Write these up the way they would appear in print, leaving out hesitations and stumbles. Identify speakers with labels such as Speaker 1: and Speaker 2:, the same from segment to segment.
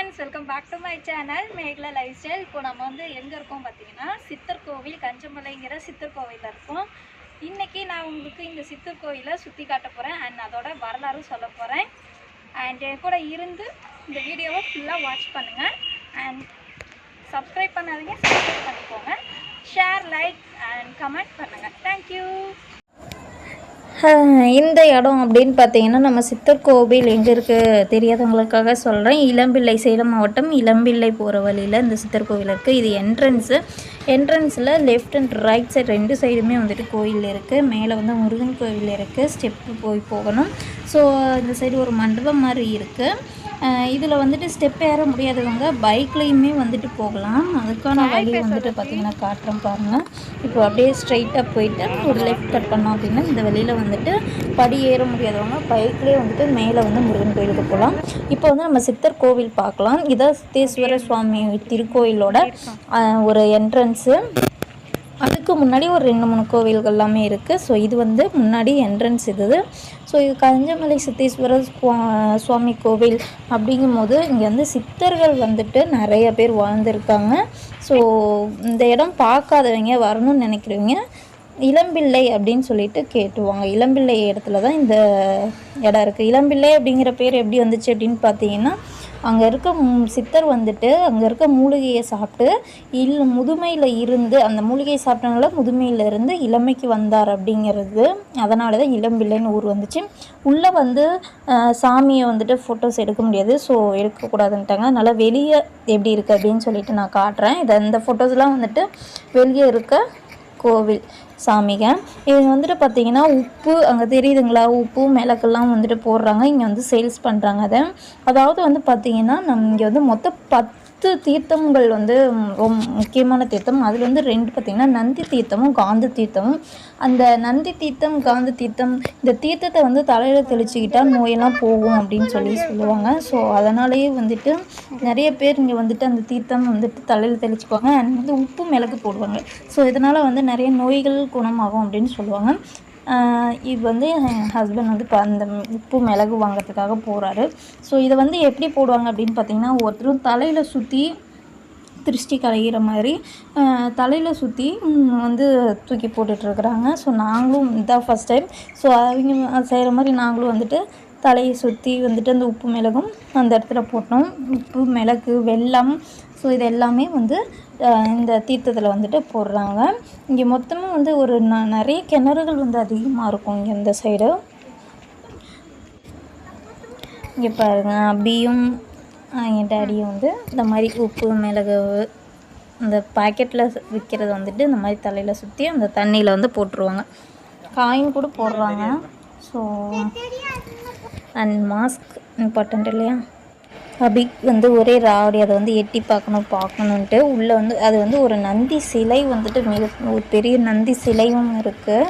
Speaker 1: Friends, welcome back to my channel Megala lifestyle. இப்போ நம்ம வந்து எங்கே இருக்கோம் பார்த்தீங்கன்னா, சித்தர் கோவில் கஞ்சமலைங்கிற சித்தர் கோவிலில் இருக்கோம். இன்றைக்கி நான் உங்களுக்கு இந்த சித்தர் கோவிலை சுற்றி காட்ட போகிறேன் அண்ட் அதோட வரலாறு சொல்ல போகிறேன். அண்ட் என் கூட இருந்து இந்த வீடியோவை ஃபுல்லாக வாட்ச் பண்ணுங்கள். அண்ட் சப்ஸ்கிரைப் பண்ணாதீங்க, சப்ஸ்கிரைப் பண்ணிக்கோங்க. ஷேர், லைக் அண்ட் கமெண்ட் பண்ணுங்கள். தேங்க்யூ.
Speaker 2: இந்த இடம் அப்படின்னு பார்த்தீங்கன்னா, நம்ம சித்தர் கோவில் எங்கே இருக்குது தெரியாதவங்களுக்காக சொல்கிறேன். இளம்பிள்ளை, சேலம் மாவட்டம் இளம்பிள்ளை போகிற வழியில் இந்த சித்தர் கோவில் இருக்குது. இது என்ட்ரன்ஸில் லெஃப்ட் அண்ட் ரைட் சைடு 2 சைடுமே வந்துட்டு கோயில் இருக்குது. மேலே வந்து முருகன் கோவில் இருக்குது, ஸ்டெப்பு போகணும். ஸோ இந்த சைடு ஒரு மண்டபம் மாதிரி இருக்குது. இதில் வந்துட்டு ஸ்டெப் ஏற முடியாதவங்க பைக்லேயுமே வந்துட்டு போகலாம். அதுக்கான வழி வந்துட்டு பார்த்திங்கன்னா காட்டுறோம் பாருங்கள். இப்போ அப்படியே ஸ்ட்ரைட்டாக போயிட்டு ஒரு லெஃப்ட் கட் பண்ணோம் அப்படின்னா இந்த வழியில் வந்துட்டு படி ஏற முடியாதவங்க பைக்லேயே வந்துட்டு மேலே வந்து முருகன் கோயிலுக்கு போகலாம். இப்போ வந்து நம்ம சித்தர் கோவில் பார்க்கலாம். இதான் சித்தேஸ்வர சுவாமி திருக்கோயிலோட ஒரு என்ட்ரன்ஸு. அதுக்கு முன்னாடி ஒரு 2-3 கோவில்கள் எல்லாமே இருக்குது. ஸோ இது வந்து முன்னாடி என்ட்ரன்ஸ் இது. ஸோ இது கஞ்சமலை சித்தேஸ்வர சுவாமி கோவில் அப்படிங்கும்போது இங்கே வந்து சித்தர்கள் வந்துட்டு நிறைய பேர் வாழ்ந்துருக்காங்க. ஸோ இந்த இடம் பார்க்காதவங்க வரணும்னு நினைக்கிறவங்க இளம்பிள்ளை அப்படின்னு சொல்லிட்டு கேட்டுவாங்க. இளம்பிள்ளை இடத்துல தான் இந்த இடம் இருக்குது. இளம்பிள்ளை அப்படிங்கிற பேர் எப்படி வந்துச்சு அப்படின்னு பார்த்தீங்கன்னா, அங்கே இருக்க சித்தர் வந்துட்டு அங்கே இருக்க மூலிகையை சாப்பிட்டு முதுமையில் இருந்து அந்த மூலிகையை சாப்பிட்டனால முதுமையில் இருந்து இளமைக்கு வந்தார் அப்படிங்கிறது. அதனால தான் இளம்பிள்ளைன்னு ஊர் வந்துச்சு. உள்ளே வந்து சாமியை வந்துட்டு ஃபோட்டோஸ் எடுக்க முடியாது, ஸோ எடுக்கக்கூடாதுன்ட்டாங்க. அதனால் வெளியே எப்படி இருக்குது அப்படின்னு சொல்லிட்டு நான் காட்டுறேன். இந்த ஃபோட்டோஸ்லாம் வந்துட்டு வெளியே இருக்க கோவில் சாமிங்க. இது வந்துட்டு பார்த்திங்கன்னா உப்பு அங்கே தெரியுதுங்களா, உப்பு மிளகெல்லாம் வந்துட்டு போடுறாங்க. இங்கே வந்து சேல்ஸ் பண்ணுறாங்க. அதாவது வந்து பார்த்திங்கன்னா இங்கே வந்து மொத்தம் 10 தீர்த்தங்கள் வந்து ரொம்ப முக்கியமான தீர்த்தம். அதில் வந்து 2 பார்த்திங்கன்னா நந்தி தீர்த்தமும் காந்த தீர்த்தமும். அந்த நந்தி தீர்த்தம் காந்த தீர்த்தம் இந்த தீர்த்தத்தை வந்து தலையில் தெளிச்சிக்கிட்டால் நோயெல்லாம் போகும் அப்படின்னு சொல்லுவாங்க. ஸோ அதனாலேயே வந்துட்டு நிறைய பேர் இங்கே வந்துட்டு அந்த தீர்த்தம் வந்துட்டு தலையில் தெளிச்சுக்குவாங்க. அண்ட் வந்து உப்பு மிளகு போடுவாங்க. ஸோ இதனால் வந்து நிறைய நோய்கள் குணமாகும் அப்படின்னு சொல்லுவாங்க. இது வந்து என் ஹஸ்பண்ட் வந்து இப்போ அந்த உப்பு மிளகு வாங்கிறதுக்காக போகிறாரு. ஸோ இதை வந்து எப்படி போடுவாங்க அப்படின்னு பார்த்திங்கன்னா, ஒருத்தரும் தலையில் சுற்றி திருஷ்டி கலைகிற மாதிரி தலையில் சுற்றி வந்து தூக்கி போட்டுட்ருக்குறாங்க. ஸோ நாங்களும் இதான் ஃபஸ்ட் டைம். ஸோ அவங்க செய்கிற மாதிரி நாங்களும் வந்துட்டு தலையை சுற்றி வந்துட்டு அந்த உப்பு மிளகும் அந்த இடத்துல போட்டோம். உப்பு மிளகு வெல்லம் ஸோ இது எல்லாமே வந்து இந்த தீர்த்தத்தில் வந்துட்டு போடுறாங்க. இங்கே மொத்தமாக வந்து ஒரு நிறைய கிணறுகள் வந்து அதிகமாக இருக்கும் இங்கே இந்த சைடு. இங்கே பாருங்கள், அபியும் என் டேடியும் வந்து இந்த மாதிரி உப்பு மிளகு இந்த பாக்கெட்டில் விற்கிறது வந்துட்டு இந்த மாதிரி தலையில் சுற்றி அந்த தண்ணியில் வந்து போட்டுருவாங்க. காயின் கூட போடுறாங்க. ஸோ அண்ட் மாஸ்க் இம்பார்ட்டண்ட் இல்லையா. அபி வந்து ஒரே ராவடி அதை வந்து எட்டி பார்க்கணுன்ட்டு உள்ளே வந்து அது வந்து ஒரு நந்தி சிலை வந்துட்டு ஒரு பெரிய நந்தி சிலையும் இருக்குது.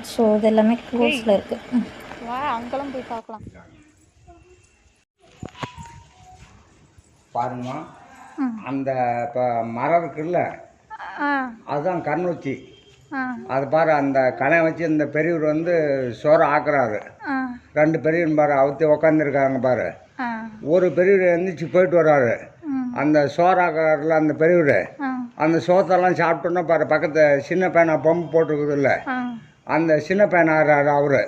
Speaker 2: ஸோ இது எல்லாமே க்ளோஸில் இருக்குது.
Speaker 1: அங்கெல்லாம் போய் பார்க்கலாம்
Speaker 3: பாருங்கம்மா. அந்த இப்போ மரம் இருக்குல்ல, அதுதான் கண்ணுச்சி. அது பாரு, அந்த கணை வச்சு இந்த பெரியவர் வந்து சோறை ஆக்குறாரு. 2 பெரியவர் பாரு அவுத்தி உக்காந்துருக்காங்க பாரு. ஒரு பெரியவர் எழுந்திரிச்சு போயிட்டு வர்றாரு. அந்த சோறாக்குறாருல அந்த பெரியவர், அந்த சோத்தெல்லாம் சாப்பிட்டோன்னா பாரு பக்கத்து சின்ன பையனா பம்பு போட்டிருக்குது இல்லை, அந்த சின்ன பையன் ஆகிறாரு அவரு.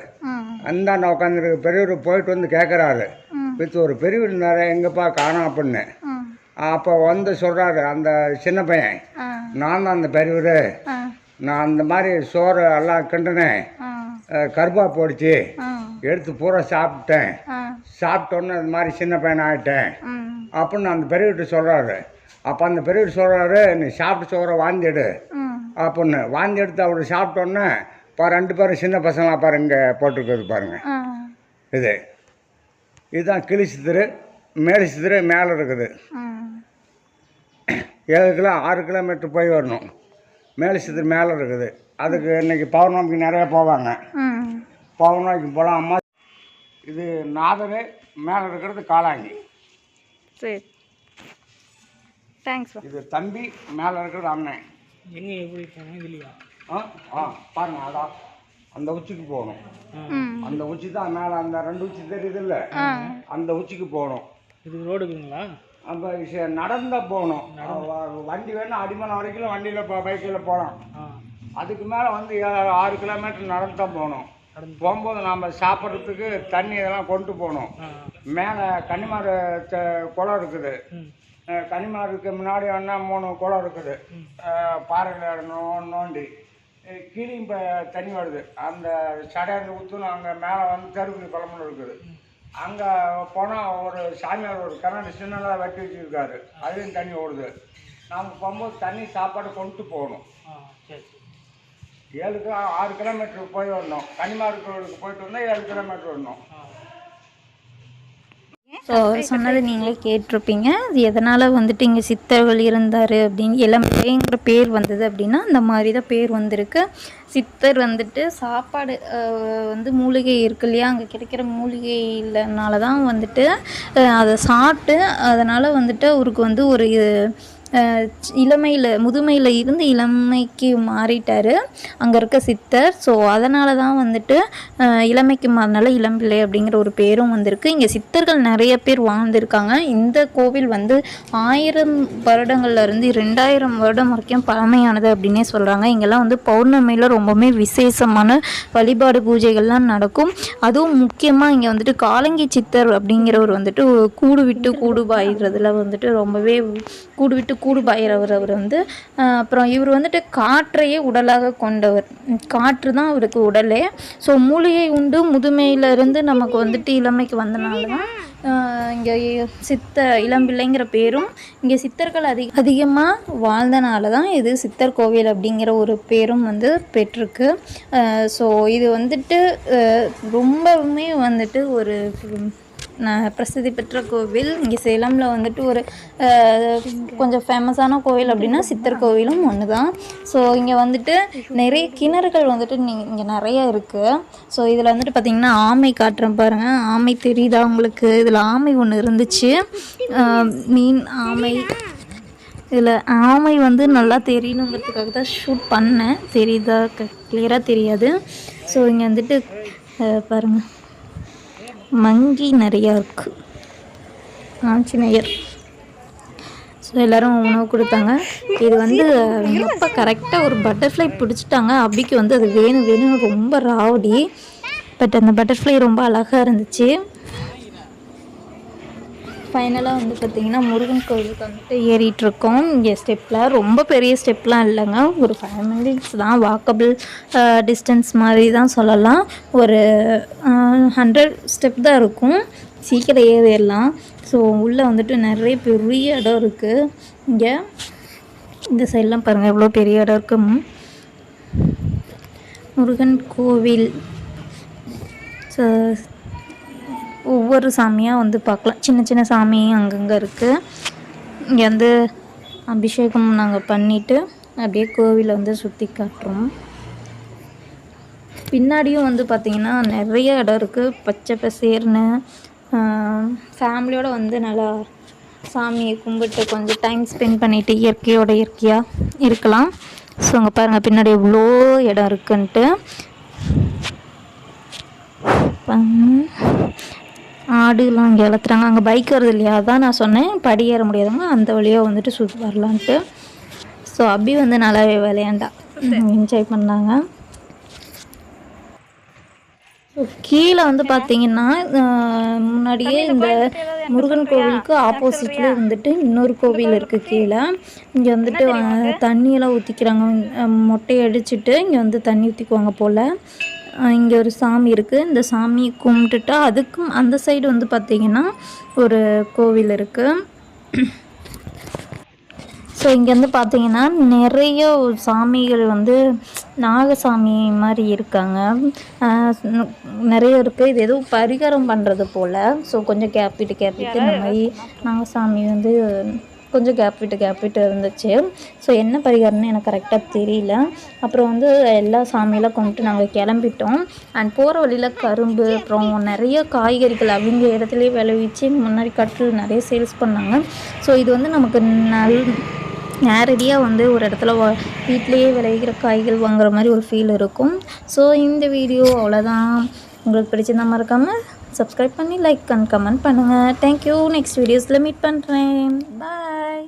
Speaker 3: அந்தாண்ட உட்காந்துருக்கு பெரியவர் போயிட்டு வந்து கேட்குறாரு, வித்து ஒரு பெரியவர் இருந்தார் எங்கப்பா காணோம் அப்படின்னு. அப்போ வந்து சொல்கிறாரு அந்த சின்ன பையன், நான் தான் அந்த பெரியவர், நான் அந்த மாதிரி சோறு எல்லாம் கிண்டுனேன், கருப்பா போடுச்சு, எடுத்து பூரா சாப்பிட்டேன், சாப்பிட்டோன்னு அது மாதிரி சின்ன பையன் ஆகிட்டேன் அப்படின்னு அந்த பெரியவர்கிட்ட சொல்கிறாரு. அப்போ அந்த பெரியவர் சொல்கிறாரு, நீ சாப்பிட்டு சோறை வாந்திடு அப்படின்னு. வாந்தி எடுத்து அவர் சாப்பிட்டோன்னே இப்போ 2 பேரும் சின்ன பசங்களாக பாரு இங்கே போட்டிருக்கிறது பாருங்கள். இதுதான் கிளி சித்திரு. மேலே சித்திரு மேலே இருக்குது. 6 கிலோமீட்டர் போய் வரணும். மேலே சித்திரு மேலே இருக்குது. அதுக்கு இன்றைக்கி பௌர்ணமிக்கு நிறையா போவாங்க. பௌர்ணமிக்கு போகலாம். அம்மா இது நாதர், மேலே இருக்கிறது காளாங்கி.
Speaker 1: சரி, தேங்க்ஸ்.
Speaker 3: இது தம்பி, மேலே இருக்கிறது அண்ணன்.
Speaker 4: எங்கே எப்படி போகணும் இதுலையா?
Speaker 3: பாருங்க, அதான் அந்த உச்சிக்கு போகணும். அந்த உச்சி தான் மேலே அந்த 2 உச்சி தெரியுது இல்லை, அந்த உச்சிக்கு போகணும்.
Speaker 4: இது ரோடுக்குங்களா?
Speaker 3: அப்போ நடந்தால் போகணும். வண்டி வேணும் அடிமனை வரைக்கும் வண்டியில் பைக்கில் போகலாம். அதுக்கு மேலே வந்து 6 கிலோமீட்டர் நடந்து தான் போகணும். போகும்போது நாம் சாப்பிட்றதுக்கு தண்ணி இதெல்லாம் கொண்டு போகணும். மேலே கன்னிமார் குளம் இருக்குது. கன்னிமாருக்கு முன்னாடி வேணா 3 குளம் இருக்குது. பாறையில் நோண்டி கீழே இப்போ தண்ணி வருது. அந்த சடையாந்து ஊற்றணும். அங்கே மேலே வந்து தெருக்குடி குளம்னு இருக்குது. அங்கே போனால் ஒரு சாமியார் ஒரு கண்ணாடி சின்னதாக வெட்டி வச்சுருக்காரு. அதுலேயும் தண்ணி ஓடுது. நாம் போகும்போது தண்ணி சாப்பாடு கொண்டு போகணும். 6 கிலோமீட்டருக்கு போய் வரணும். கன்னிமார் கோவிலுக்கு போயிட்டு வந்தால் 7 கிலோமீட்டர் வரணும்.
Speaker 2: ஸோ அவர் சொன்னது நீங்களே கேட்டிருப்பீங்க. அது எதனால் வந்துட்டு இங்கே சித்தர்கள் இருந்தார் அப்படின்னு இளம்பிள்ளைங்கிற பேர் வந்தது அப்படின்னா அந்த மாதிரி தான் பேர் வந்திருக்கு. சித்தர் வந்துட்டு சாப்பாடு வந்து மூலிகை இருக்கு இல்லையா, அங்கே கிடைக்கிற மூலிகை இல்லைனால தான் வந்துட்டு அதை சாப்பிட்டு அதனால் வந்துட்டு அவருக்கு வந்து ஒரு முதுமையில் இருந்து இளமைக்கு மாறிட்டார் அங்கே இருக்க சித்தர். ஸோ அதனால தான் வந்துட்டு இளமைக்கு மாறினால இளம்பிள்ளை அப்படிங்கிற ஒரு பேரும் வந்திருக்கு. இங்கே சித்தர்கள் நிறைய பேர் வாழ்ந்திருக்காங்க. இந்த கோவில் வந்து 1000 வருடங்கள்லேருந்து 2000 வருடம் வரைக்கும் பழமையானது அப்படின்னே சொல்கிறாங்க. இங்கெல்லாம் வந்து பௌர்ணமியில் ரொம்பவுமே விசேஷமான வழிபாடு பூஜைகள்லாம் நடக்கும். அதுவும் முக்கியமாக இங்கே வந்துட்டு காலங்கி சித்தர் அப்படிங்கிறவர் வந்துட்டு கூடு விட்டு கூடு பாய்கிறதுல வந்துட்டு ரொம்பவே கூடு விட்டு கூடு பாயிறவர் அவர் வந்து. அப்புறம் இவர் வந்துட்டு காற்றையே உடலாக கொண்டவர். காற்று தான் அவருக்கு உடலே. ஸோ மூலிகை உண்டு முதுமையிலிருந்து நமக்கு வந்துட்டு இளமைக்கு வந்தனால தான் இங்கே இளம்பிள்ளைங்கிற பேரும் இங்கே சித்தர்கள் அதிகமாக வாழ்ந்தனால தான் இது சித்தர் கோவில் அப்படிங்கிற ஒரு பேரும் வந்து பெற்றிருக்கு. ஸோ இது வந்துட்டு ரொம்பவுமே வந்துட்டு ஒரு பிரசித்தி பெற்ற கோவில். இங்கே சேலமில் வந்துட்டு ஒரு கொஞ்சம் ஃபேமஸான கோவில் அப்படின்னா சித்தர் கோவிலும் ஒன்று தான். ஸோ இங்கே வந்துட்டு நிறைய கிணறுகள் வந்துட்டு இங்கே நிறைய இருக்குது. ஸோ இதில் வந்துட்டு பார்த்திங்கன்னா ஆமை காட்டுறேன் பாருங்கள். ஆமை தெரியுதா உங்களுக்கு? இதில் ஆமை ஒன்று இருந்துச்சு. மீன் ஆமை. இதில் ஆமை வந்து நல்லா தெரியணுங்கிறதுக்காக தான் ஷூட் பண்ணேன். தெரியுதா? கிளியராக தெரியாது. ஸோ இங்கே வந்துட்டு பாருங்கள் மங்கி நிறையா இருக்குது. ஆஞ்சநேயர். ஸோ எல்லோரும் உணவு கொடுத்தாங்க. இது வந்து எப்போ கரெக்டாக ஒரு பட்டர்ஃப்ளை பிடிச்சிட்டாங்க. அபிக்கு வந்து அது வேணும் ரொம்ப ராவடி. பட் அந்த பட்டர்ஃப்ளை ரொம்ப அழகாக இருந்துச்சு. ஃபைனலாக வந்து பார்த்திங்கன்னா முருகன் கோவிலுக்கு வந்துட்டு ஏறிட்டுருக்கோம். இங்கே ஸ்டெப்பில் ரொம்ப பெரிய ஸ்டெப்லாம் இல்லைங்க. ஒரு 5 மினிட்ஸ் தான், வாக்கபிள் டிஸ்டன்ஸ் மாதிரி தான் சொல்லலாம். ஒரு 100 ஸ்டெப் தான் இருக்கும். சீக்கிரம் ஏறிடலாம். ஸோ உள்ளே வந்துட்டு நிறைய பெரிய இடம் இருக்குது. இங்கே இந்த சைட்லாம் பாருங்கள் எவ்வளோ பெரிய இடம் இருக்குது. முருகன் கோவில். ஸோ ஒவ்வொரு சாமியாக வந்து பார்க்கலாம். சின்ன சின்ன சாமி அங்கங்கே இருக்குது. இங்கே வந்து அபிஷேகம் நாங்கள் பண்ணிவிட்டு அப்படியே கோவிலை வந்து சுற்றி காட்டுறோம். பின்னாடியும் வந்து பார்த்திங்கன்னா நிறைய இடம் இருக்குது. பச்சை பசேர்னு ஃபேமிலியோடு வந்து நல்லா சாமியை கும்பிட்டு கொஞ்சம் டைம் ஸ்பெண்ட் பண்ணிவிட்டு இயற்கையாக இருக்கலாம். ஸோ அங்கே பாருங்கள் பின்னாடி எவ்வளோ இடம் இருக்குன்ட்டு. ஆடுலாம் அங்கே வளர்த்துறாங்க. அங்கே பைக் வருது இல்லையா, அதான் நான் சொன்னேன் படி ஏற முடியாதவங்க அந்த வழியாக வந்துட்டு சுற்றி வரலான்ட்டு. ஸோ அபி வந்து நல்லாவே விளையாண்டா, என்ஜாய் பண்ணாங்க. ஸோ கீழே வந்து பார்த்திங்கன்னா முன்னாடியே இந்த முருகன் கோவிலுக்கு ஆப்போசிட்டில் வந்துட்டு இன்னொரு கோவில் இருக்குது கீழே. இங்கே வந்துட்டு தண்ணியெல்லாம் ஊற்றிக்கிறாங்க. மொட்டையை அடிச்சுட்டு இங்கே வந்து தண்ணி ஊற்றிக்குவாங்க போல். இங்கே ஒரு சாமி இருக்குது. இந்த சாமி கும்பிட்டுட்டா அதுக்கும் அந்த சைடு வந்து பார்த்திங்கன்னா ஒரு கோவில் இருக்குது. ஸோ இங்கேருந்து பார்த்திங்கன்னா நிறைய சாமிகள் வந்து நாகசாமி மாதிரி இருக்காங்க. நிறைய இருக்குது. இது எதுவும் பரிகாரம் பண்ணுறது போல். ஸோ கொஞ்சம் கேப் விட்டு இந்த மாதிரி நாகசாமி வந்து கொஞ்சம் கேப் விட்டு இருந்துச்சு. ஸோ என்ன பரிகாரம்னு எனக்கு கரெக்டாக தெரியல. அப்புறம் வந்து எல்லா சாமியெல்லாம் கும்பிட்டு நாங்கள் கிளம்பிட்டோம். அண்ட் போகிற வழியில் கரும்பு அப்புறம் நிறைய காய்கறிகள் அவங்க இடத்துலையே விளைவிச்சு முன்னாடி கட்டில் நிறைய சேல்ஸ் பண்ணாங்க. ஸோ இது வந்து நமக்கு நேரடியாக வந்து ஒரு இடத்துல வீட்டிலையே விளைவிக்கிற காய்கள் வாங்குற மாதிரி ஒரு ஃபீல் இருக்கும். ஸோ இந்த வீடியோ அவ்வளோதான். உங்களுக்கு பிடிச்சிருந்தா மறக்காமல் சப்ஸ்கிரைப் பண்ணி லைக் அண்ட் கமெண்ட் பண்ணுங்கள். தேங்க்யூ. நெக்ஸ்ட் வீடியோஸில் மீட் பண்ணுறேன். பாய்.